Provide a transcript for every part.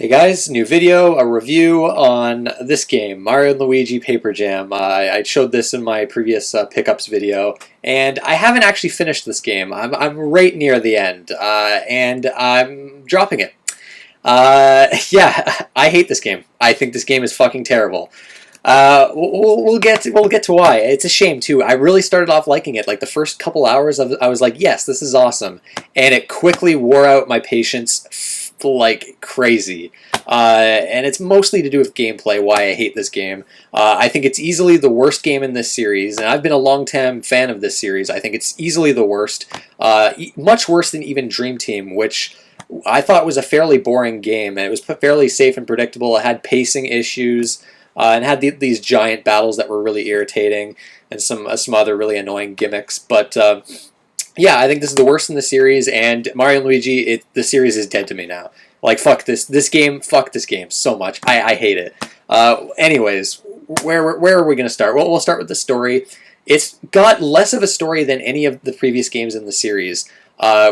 Hey guys, new video, a review on this game, Mario & Luigi Paper Jam. I showed this in my previous pickups video, and I haven't actually finished this game. I'm right near the end, and I'm dropping it. Yeah, I hate this game. I think this game is fucking terrible. We'll get to why. It's a shame too. I really started off liking it. Like the first couple hours, I was like, yes, this is awesome, and it quickly wore out my patience like crazy. And it's mostly to do with gameplay. Why I hate this game. I think it's easily the worst game in this series, and I've been a long-time fan of this series. I think it's easily the worst, much worse than even Dream Team, which I thought was a fairly boring game, and it was fairly safe and predictable. It had pacing issues. And had these giant battles that were really irritating, and some other really annoying gimmicks. But yeah, I think this is the worst in the series, and Mario and Luigi, the series is dead to me now. Like fuck this game, fuck this game so much. I hate it. Anyways, where are we gonna start? Well, we'll start with the story. It's got less of a story than any of the previous games in the series.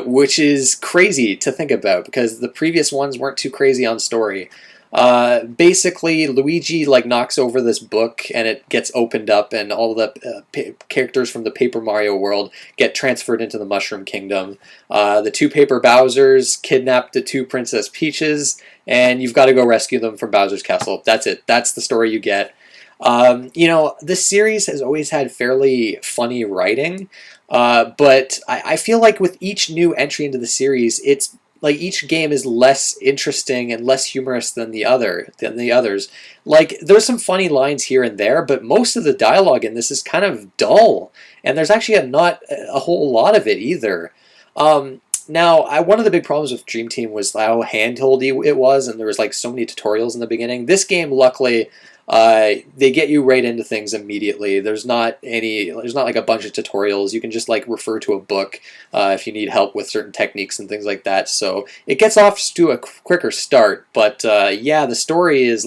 Which is crazy to think about because the previous ones weren't too crazy on story. Basically, Luigi knocks over this book, and it gets opened up, and all the characters from the Paper Mario world get transferred into the Mushroom Kingdom. The two Paper Bowsers kidnap the two Princess Peaches, and you've got to go rescue them from Bowser's Castle. That's it. That's the story you get. This series has always had fairly funny writing, but I feel like with each new entry into the series, it's like each game is less interesting and less humorous than the others. Like there's some funny lines here and there, but most of the dialogue in this is kind of dull, and there's actually not a whole lot of it either. Now, one of the big problems with Dream Team was how handholdy it was, and there was so many tutorials in the beginning. This game, luckily, they get you right into things immediately. There's not like a bunch of tutorials. You can just refer to a book if you need help with certain techniques and things like that. So it gets off to a quicker start. But yeah, the story is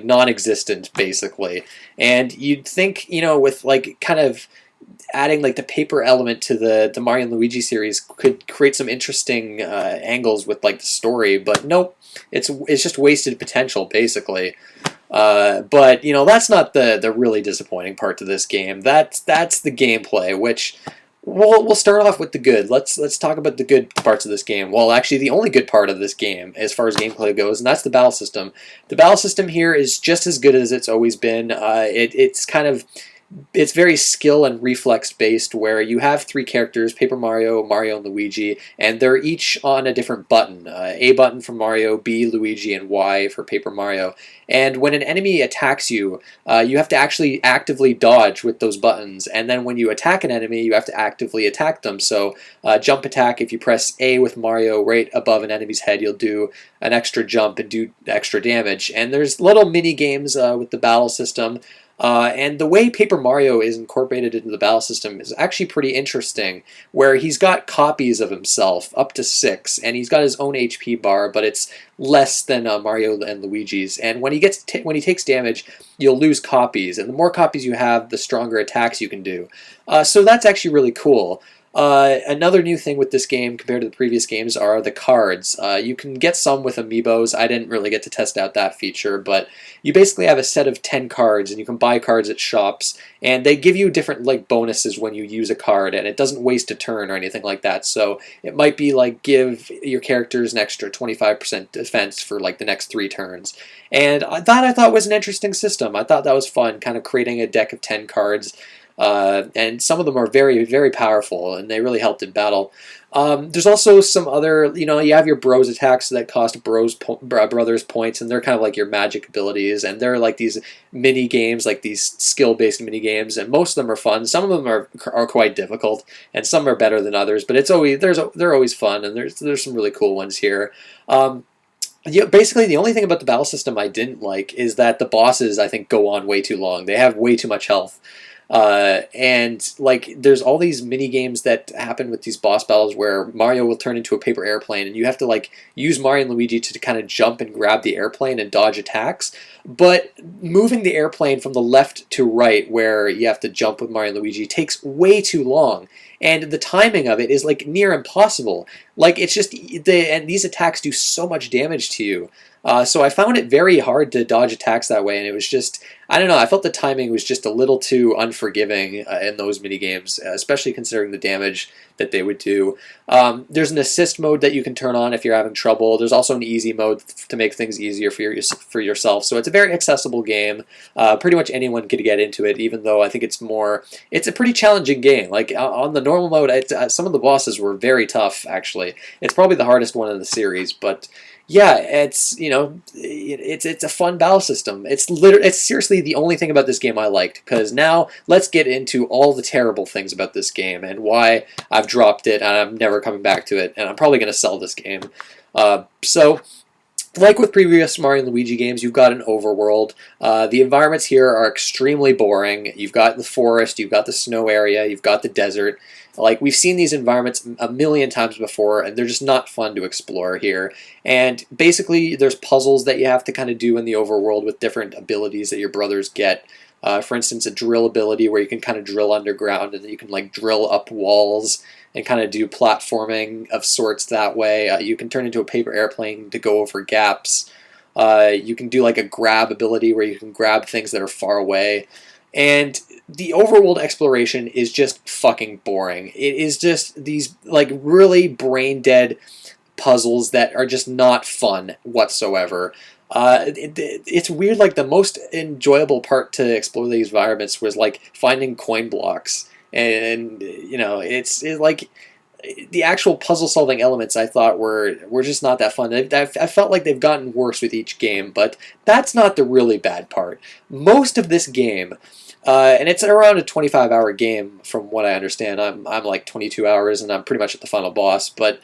non-existent basically. And you'd think with kind of adding the paper element to the Mario and Luigi series could create some interesting angles with the story, but nope, it's just wasted potential basically. But that's not the really disappointing part to this game. That's the gameplay, which we'll start off with the good. Let's talk about the good parts of this game. Well, actually, the only good part of this game, as far as gameplay goes, and that's the battle system. The battle system here is just as good as it's always been. It's very skill and reflex based, where you have three characters, Paper Mario, Mario, and Luigi, and they're each on a different button. A button for Mario, B, Luigi, and Y for Paper Mario. And when an enemy attacks you, you have to actually actively dodge with those buttons, and then when you attack an enemy, you have to actively attack them. So jump attack, if you press A with Mario right above an enemy's head, you'll do an extra jump and do extra damage. And there's little mini games with the battle system. And the way Paper Mario is incorporated into the battle system is actually pretty interesting, where he's got copies of himself, up to 6, and he's got his own HP bar, but it's less than Mario and Luigi's. And when he takes damage, you'll lose copies, and the more copies you have, the stronger attacks you can do. So that's actually really cool. Another new thing with this game compared to the previous games are the cards. You can get some with amiibos. I didn't really get to test out that feature, but you basically have a set of 10 cards, and you can buy cards at shops, and they give you different bonuses when you use a card, and it doesn't waste a turn or anything like that. So it might be give your characters an extra 25% defense for the next 3 turns. And that I thought was an interesting system. I thought that was fun, kind of creating a deck of 10 cards. And some of them are very, very powerful, and they really helped in battle. There's also some other, you have your bros attacks that cost brothers points, and they're kind of your magic abilities, and they're these mini games, these skill-based mini games, and most of them are fun. Some of them are quite difficult, and some are better than others, but they're always fun, and there's some really cool ones here. Yeah, basically, the only thing about the battle system I didn't like is that the bosses, I think, go on way too long. They have way too much health. And there's all these mini games that happen with these boss battles where Mario will turn into a paper airplane, and you have to use Mario and Luigi to kind of jump and grab the airplane and dodge attacks. But moving the airplane from the left to right, where you have to jump with Mario and Luigi, takes way too long. and the timing of it is like near impossible. Like it's just and these attacks do so much damage to you. So I found it very hard to dodge attacks that way, and it was just, I don't know, I felt the timing was just a little too unforgiving in those mini games, especially considering the damage that they would do. There's an assist mode that you can turn on if you're having trouble. There's also an easy mode to make things easier for yourself. So it's a very accessible game. Pretty much anyone could get into it, even though I think it's a pretty challenging game. Like on the normal mode, some of the bosses were very tough, actually. It's probably the hardest one in the series, but yeah, it's it's a fun battle system. It's seriously the only thing about this game I liked. Because now let's get into all the terrible things about this game and why I've dropped it and I'm never coming back to it, and I'm probably going to sell this game. So. Like with previous Mario and Luigi games, you've got an overworld. The environments here are extremely boring. You've got the forest, you've got the snow area, you've got the desert. Like, we've seen these environments a million times before, and they're just not fun to explore here. And basically, there's puzzles that you have to kind of do in the overworld with different abilities that your brothers get. For instance, a drill ability where you can kind of drill underground, and then you can like drill up walls and kind of do platforming of sorts that way. You can turn into a paper airplane to go over gaps. You can do like a grab ability where you can grab things that are far away. And the overworld exploration is just fucking boring. It is just these like really brain dead puzzles that are just not fun whatsoever. It's weird, like the most enjoyable part to explore these environments was like finding coin blocks. And it's like the actual puzzle solving elements I thought were just not that fun. I felt like they've gotten worse with each game, but that's not the really bad part. Most of this game, and it's around a 25-hour game from what I understand. I'm like 22 hours and I'm pretty much at the final boss, but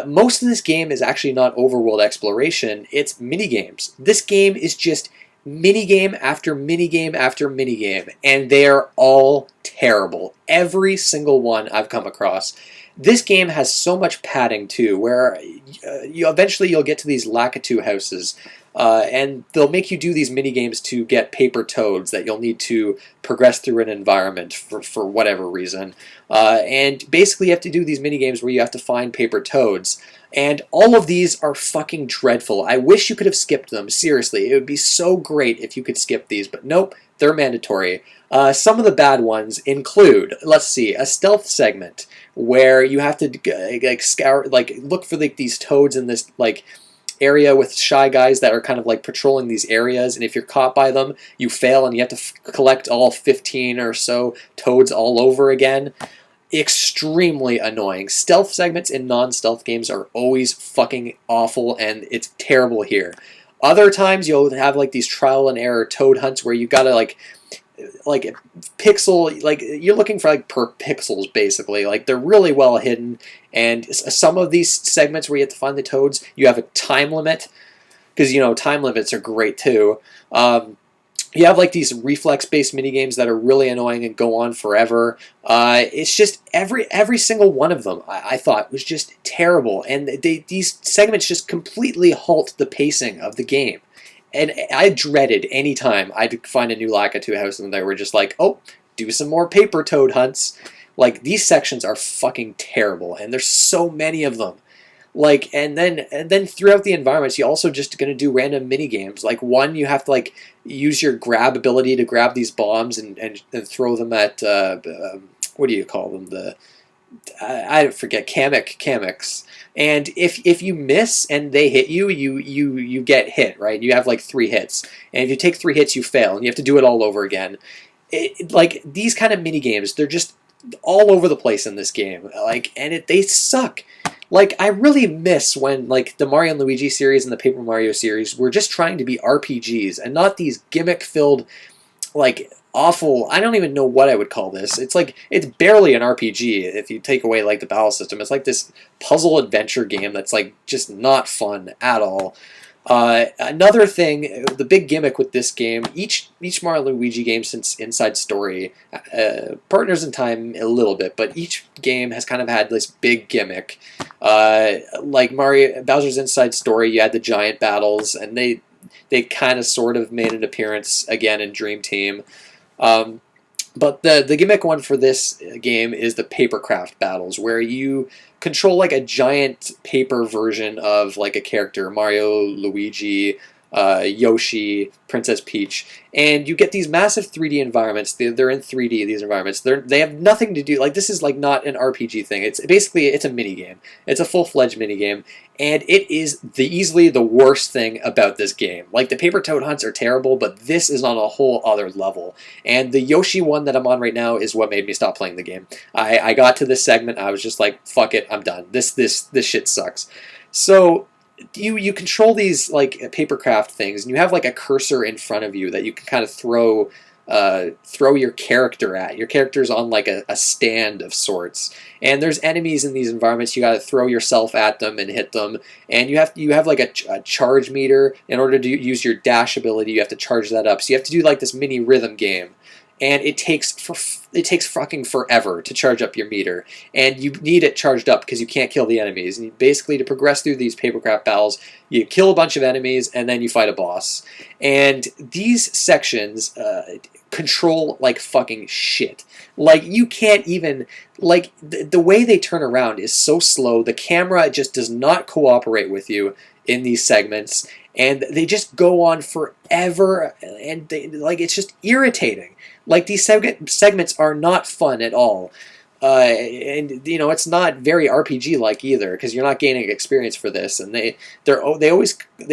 most of this game is actually not overworld exploration, it's minigames. This game is just minigame after minigame after minigame, and they are all terrible. Every single one I've come across. This game has so much padding too, where you'll get to these Lakitu houses, and they'll make you do these minigames to get paper toads that you'll need to progress through an environment for whatever reason. And basically you have to do these minigames where you have to find paper toads. And all of these are fucking dreadful. I wish you could have skipped them. Seriously, it would be so great if you could skip these, but nope, they're mandatory. Some of the bad ones include, let's see, a stealth segment where you have to like scour, like look for like these toads in this like area with shy guys that are kind of like patrolling these areas, and if you're caught by them, you fail and you have to collect all 15 or so toads all over again. Extremely annoying. Stealth segments in non-stealth games are always fucking awful, and it's terrible here. Other times you'll have like these trial and error toad hunts where you gotta like pixel, like you're looking for like per pixels basically. Like they're really well hidden, and some of these segments where you have to find the toads, you have a time limit, because time limits are great too. You have like these reflex-based minigames that are really annoying and go on forever. It's just every single one of them I thought was just terrible, and these segments just completely halt the pacing of the game. And I dreaded any time I'd find a new Lakitu house and they were just like, oh, do some more paper toad hunts. Like, these sections are fucking terrible, and there's so many of them. Like, and then throughout the environments, you're also just going to do random mini games. Like, one, you have to like use your grab ability to grab these bombs and throw them at what do you call them? I forget, Kamiks. And if you miss and they hit you, you get hit, right? You have like 3 hits, and if you take 3 hits, you fail, and you have to do it all over again. Like, these kind of mini games, they're just all over the place in this game. Like, and they suck. Like, I really miss when, like, the Mario and Luigi series and the Paper Mario series were just trying to be RPGs and not these gimmick-filled, like, awful, I don't even know what I would call this. It's like, it's barely an RPG if you take away, like, the battle system. It's like this puzzle adventure game that's, like, just not fun at all. Another thing, the big gimmick with this game, each Mario and Luigi game since Inside Story, Partners in Time a little bit, but each game has kind of had this big gimmick. Like Bowser's Inside Story, you had the giant battles, and they kind of sort of made an appearance again in Dream Team. But the gimmick one for this game is the papercraft battles, where you control like a giant paper version of like a character, Mario, Luigi, Yoshi, Princess Peach, and you get these massive 3D environments. They're in 3D. These environments. They have nothing to do. Like, this is like not an RPG thing. It's basically it's a mini game. It's a full-fledged mini game, and it is easily the worst thing about this game. Like, the paper toad hunts are terrible, but this is on a whole other level. And the Yoshi one that I'm on right now is what made me stop playing the game. I got to this segment, I was just like, fuck it, I'm done. This shit sucks. So you control these like papercraft things, and you have like a cursor in front of you that you can kind of throw your character at. Your character's on like a stand of sorts, and there's enemies in these environments. You got to throw yourself at them and hit them, and you have like a charge meter. In order to use your dash ability, you have to charge that up. So you have to do like this mini rhythm game, and it takes fucking forever to charge up your meter, and you need it charged up because you can't kill the enemies. And basically, to progress through these papercraft battles, you kill a bunch of enemies, and then you fight a boss. And these sections control like fucking shit. Like, you can't even, like, the way they turn around is so slow. The camera just does not cooperate with you in these segments, and they just go on forever, and it's just irritating. Like, these segments are not fun at all. And it's not very RPG like either, because you're not gaining experience for this, and they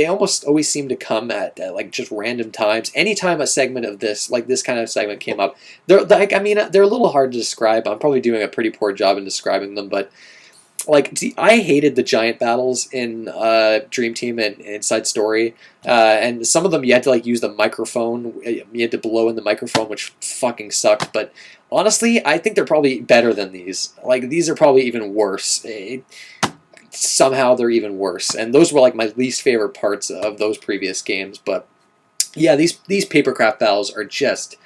almost always seem to come at like just random times. Anytime a segment of this, like this kind of segment, came up, they're like, I mean, they're a little hard to describe. I'm probably doing a pretty poor job in describing them, but like, see, I hated the giant battles in Dream Team and Inside Story, and some of them you had to like use the microphone. You had to blow in the microphone, which fucking sucked. But honestly, I think they're probably better than these. Like, these are probably even worse. Somehow they're even worse, and those were like my least favorite parts of those previous games. But yeah, these papercraft battles are just,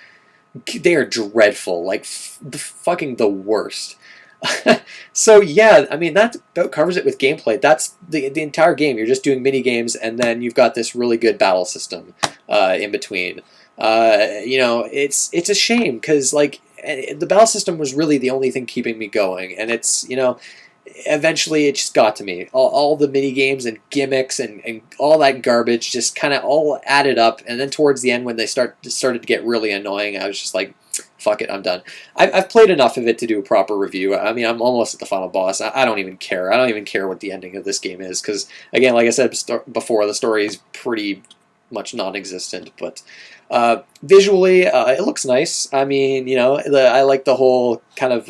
they are dreadful. Like, fucking the worst. So yeah, I mean, that about covers it with gameplay. That's the entire game. You're just doing mini games, and then you've got this really good battle system in between. It's a shame because like the battle system was really the only thing keeping me going, and it's eventually it just got to me. All the mini games and gimmicks and all that garbage just kind of all added up, and then towards the end when they started to get really annoying, I was just like, fuck it, I'm done. I've played enough of it to do a proper review. I mean, I'm almost at the final boss. I don't even care. I don't even care what the ending of this game is, because, again, like I said before, the story is pretty much non-existent. But visually, it looks nice. I mean, I like the whole kind of,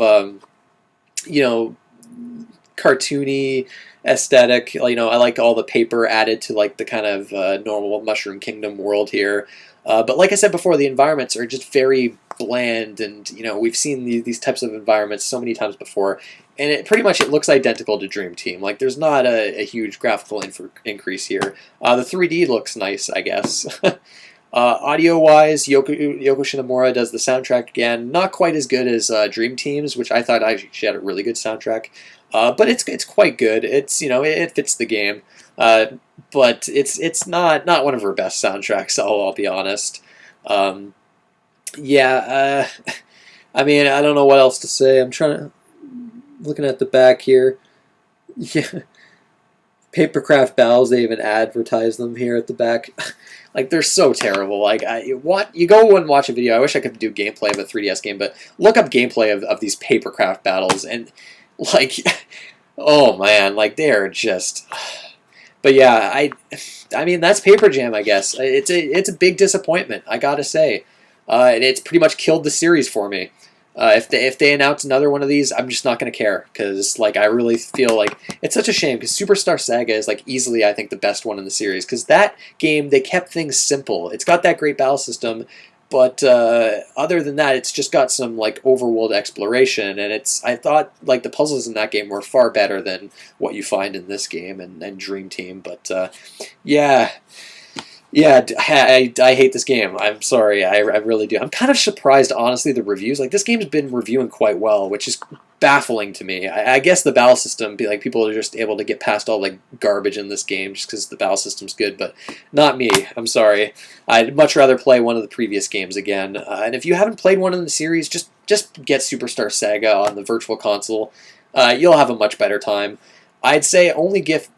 cartoony aesthetic. I like all the paper added to like the kind of normal Mushroom Kingdom world here. But like I said before, the environments are just very bland, and we've seen these types of environments so many times before, and it looks identical to Dream Team. Like, there's not a huge graphical increase here. The 3D looks nice, I guess. Audio-wise, Yoko Shinomura does the soundtrack again. Not quite as good as Dream Team's, which I thought actually had a really good soundtrack. But it's quite good. It's it fits the game. But it's not one of her best soundtracks. I'll be honest. Yeah. I mean, I don't know what else to say. I'm looking at the back here. Yeah. Papercraft battles. They even advertise them here at the back. Like, they're so terrible. Like, you go and watch a video. I wish I could do gameplay of a 3DS game, but look up gameplay of these papercraft battles, and like, oh man, like, they are just. But yeah, I mean, that's Paper Jam, I guess. It's a big disappointment, I gotta say, and it's pretty much killed the series for me. If they announce another one of these, I'm just not gonna care, because like, I really feel like it's such a shame, because Superstar Saga is like easily, I think, the best one in the series, because that game, they kept things simple. It's got that great battle system, but other than that, it's just got some like overworld exploration, and I thought like the puzzles in that game were far better than what you find in this game and Dream Team. But yeah. Yeah, I hate this game. I'm sorry, I really do. I'm kind of surprised, honestly, the reviews. Like, this game's been reviewing quite well, which is baffling to me. I guess the battle system, like, people are just able to get past all the garbage in this game just because the battle system's good, but not me. I'm sorry. I'd much rather play one of the previous games again. And if you haven't played one in the series, just get Superstar Saga on the Virtual Console. You'll have a much better time. I'd say only get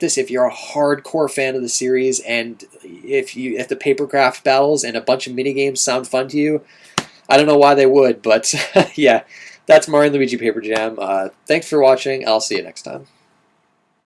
this if you're a hardcore fan of the series, and if the papercraft battles and a bunch of minigames sound fun to you. I don't know why they would, but yeah, that's Mario and Luigi Paper Jam. Thanks for watching. I'll see you next time.